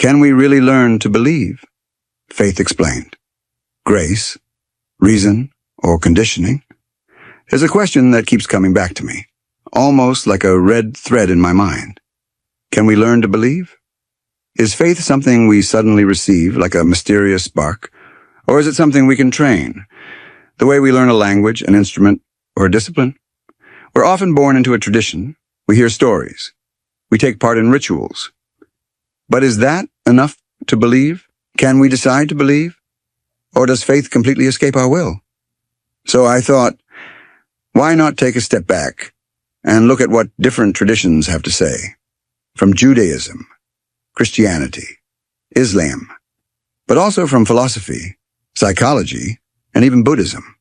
Can we really learn to believe? Faith explained. Grace, reason, or conditioning is a question that keeps coming back to me, almost like a red thread in my mind. Can we learn to believe? Is faith something we suddenly receive, like a mysterious spark, or is it something we can train, the way we learn a language, an instrument, or a discipline? We're often born into a tradition. We hear stories. We take part in rituals. But is that enough to believe? Can we decide to believe? Or does faith completely escape our will? So I thought, why not take a step back and look at what different traditions have to say, from Judaism, Christianity, Islam, but also from philosophy, psychology, and even Buddhism.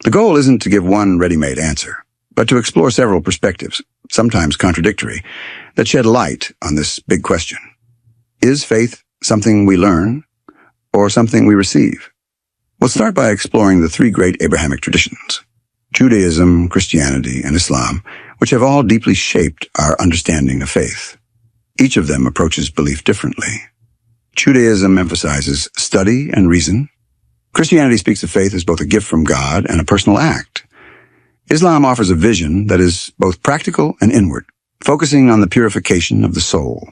The goal isn't to give one ready-made answer, but to explore several perspectives, sometimes contradictory, that shed light on this big question. Is faith something we learn or something we receive? We'll start by exploring the three great Abrahamic traditions, Judaism, Christianity, and Islam, which have all deeply shaped our understanding of faith. Each of them approaches belief differently. Judaism emphasizes study and reason. Christianity speaks of faith as both a gift from God and a personal act. Islam offers a vision that is both practical and inward, focusing on the purification of the soul.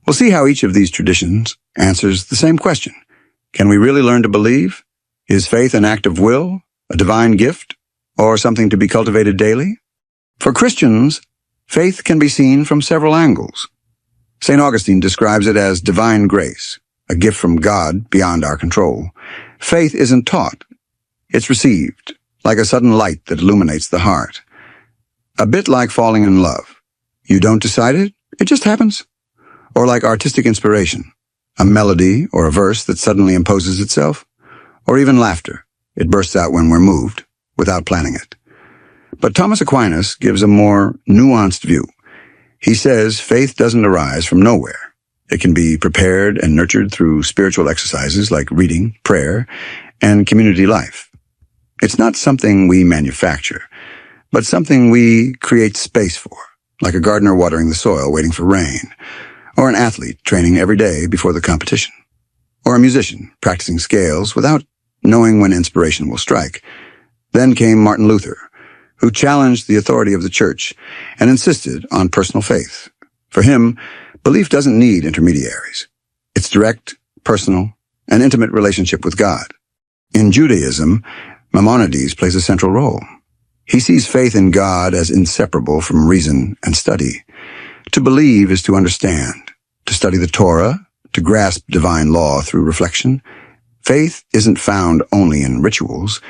We'll see how each of these traditions answers the same question. Can we really learn to believe? Is faith an act of will, a divine gift, or something to be cultivated daily? For Christians, faith can be seen from several angles. Saint Augustine describes it as divine grace, a gift from God beyond our control. Faith isn't taught. It's received, like a sudden light that illuminates the heart. A bit like falling in love. You don't decide it, it just happens. Or like artistic inspiration, a melody or a verse that suddenly imposes itself. Or even laughter. It bursts out when we're moved, without planning it. But Thomas Aquinas gives a more nuanced view. He says faith doesn't arise from nowhere. It can be prepared and nurtured through spiritual exercises like reading, prayer, and community life. It's not something we manufacture, but something we create space for, like a gardener watering the soil waiting for rain, or an athlete training every day before the competition, or a musician practicing scales without knowing when inspiration will strike. Then came Martin Luther, who challenged the authority of the church and insisted on personal faith. For him, belief doesn't need intermediaries. It's direct, personal, and intimate relationship with God. In Judaism, Maimonides plays a central role. He sees faith in God as inseparable from reason and study. To believe is to understand, to study the Torah, to grasp divine law through reflection. Faith isn't found only in rituals,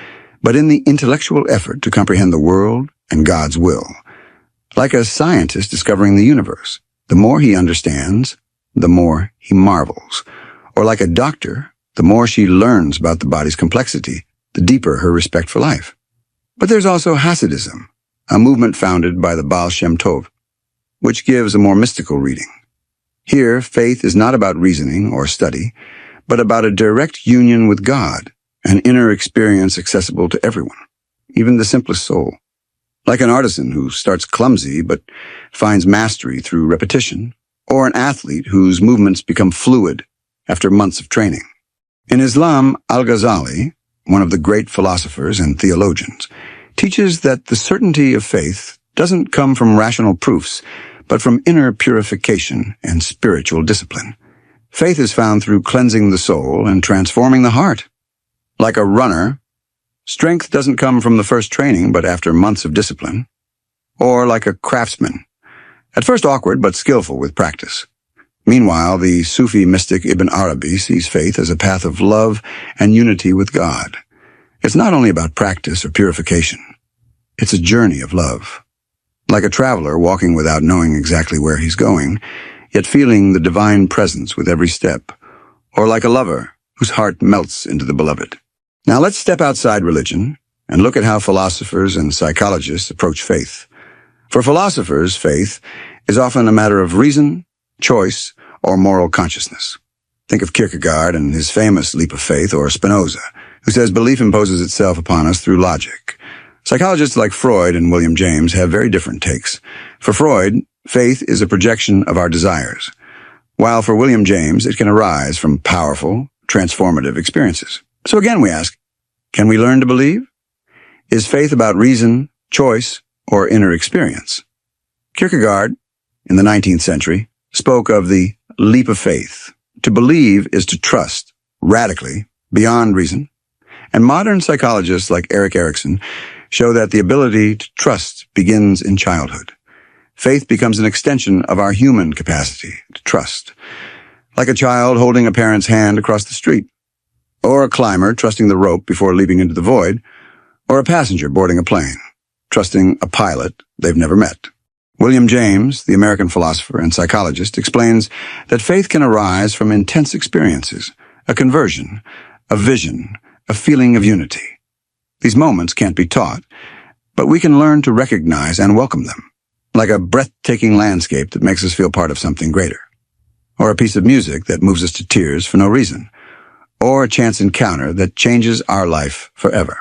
but in the intellectual effort to comprehend the world and God's will. Like a scientist discovering the universe, the more he understands, the more he marvels. Or like a doctor, the more she learns about the body's complexity, the deeper her respect for life. But there's also Hasidism, a movement founded by the Baal Shem Tov, which gives a more mystical reading. Here, faith is not about reasoning or study, but about a direct union with God, an inner experience accessible to everyone, even the simplest soul. Like an artisan who starts clumsy but finds mastery through repetition, or an athlete whose movements become fluid after months of training. In Islam, Al-Ghazali, one of the great philosophers and theologians, teaches that the certainty of faith doesn't come from rational proofs, but from inner purification and spiritual discipline. Faith is found through cleansing the soul and transforming the heart. Like a runner, strength doesn't come from the first training, but after months of discipline. Or like a craftsman, at first awkward but skillful with practice. Meanwhile, the Sufi mystic Ibn Arabi sees faith as a path of love and unity with God. It's not only about practice or purification. It's a journey of love. Like a traveler walking without knowing exactly where he's going, yet feeling the divine presence with every step. Or like a lover whose heart melts into the beloved. Now let's step outside religion and look at how philosophers and psychologists approach faith. For philosophers, faith is often a matter of reason, choice, or moral consciousness. Think of Kierkegaard and his famous leap of faith, or Spinoza, who says belief imposes itself upon us through logic. Psychologists like Freud and William James have very different takes. For Freud, faith is a projection of our desires. while for William James it can arise from powerful, transformative experiences. So again we ask, can we learn to believe? Is faith about reason, choice, or inner experience? Kierkegaard, in the 19th century, spoke of the leap of faith. To believe is to trust, radically, beyond reason. And modern psychologists like Erik Erikson show that the ability to trust begins in childhood. Faith becomes an extension of our human capacity to trust, like a child holding a parent's hand across the street, or a climber trusting the rope before leaping into the void, or a passenger boarding a plane, trusting a pilot they've never met. William James, the American philosopher and psychologist, explains that faith can arise from intense experiences, a conversion, a vision, a feeling of unity. These moments can't be taught, but we can learn to recognize and welcome them, like a breathtaking landscape that makes us feel part of something greater, or a piece of music that moves us to tears for no reason, or a chance encounter that changes our life forever.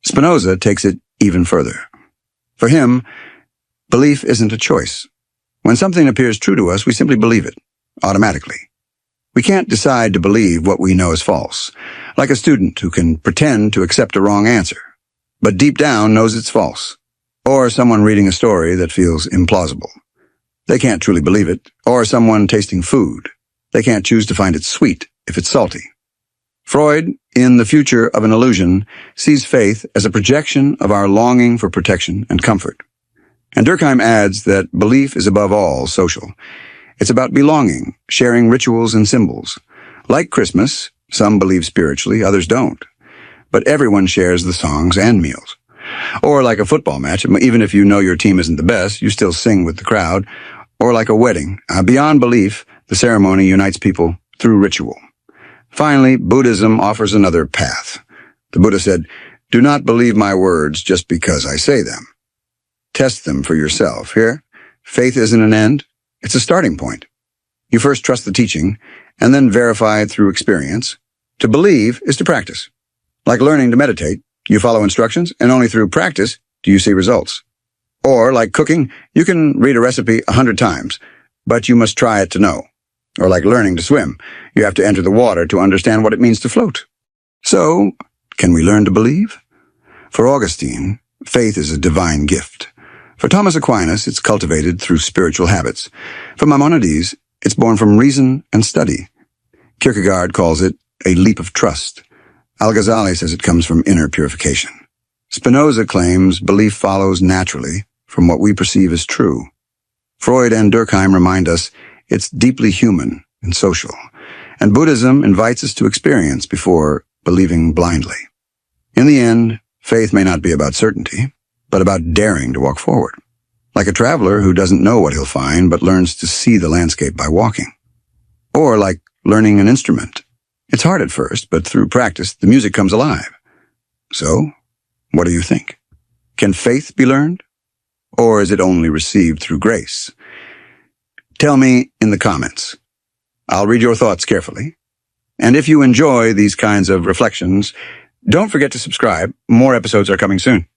Spinoza takes it even further. For him, belief isn't a choice. When something appears true to us, we simply believe it, automatically. We can't decide to believe what we know is false, like a student who can pretend to accept a wrong answer, but deep down knows it's false, or someone reading a story that feels implausible. They can't truly believe it, or someone tasting food. They can't choose to find it sweet if it's salty. Freud, in The Future of an Illusion, sees faith as a projection of our longing for protection and comfort. And Durkheim adds that belief is above all social. It's about belonging, sharing rituals and symbols. Like Christmas, some believe spiritually, others don't. But everyone shares the songs and meals. Or like a football match, even if you know your team isn't the best, you still sing with the crowd. Or like a wedding, beyond belief, the ceremony unites people through ritual. Finally, Buddhism offers another path. The Buddha said, "Do not believe my words just because I say them. Test them for yourself." Here, faith isn't an end, it's a starting point. You first trust the teaching, and then verify it through experience. To believe is to practice. Like learning to meditate, you follow instructions, and only through practice do you see results. Or, like cooking, you can read a recipe 100 times, but you must try it to know. Or like learning to swim, you have to enter the water to understand what it means to float. So, can we learn to believe? For Augustine, faith is a divine gift. For Thomas Aquinas, it's cultivated through spiritual habits. For Maimonides, it's born from reason and study. Kierkegaard calls it a leap of trust. Al-Ghazali says it comes from inner purification. Spinoza claims belief follows naturally from what we perceive as true. Freud and Durkheim remind us it's deeply human and social. And Buddhism invites us to experience before believing blindly. In the end, faith may not be about certainty, but about daring to walk forward. Like a traveler who doesn't know what he'll find, but learns to see the landscape by walking. Or like learning an instrument. It's hard at first, but through practice, the music comes alive. So, what do you think? Can faith be learned? Or is it only received through grace? Tell me in the comments. I'll read your thoughts carefully. And if you enjoy these kinds of reflections, don't forget to subscribe. More episodes are coming soon.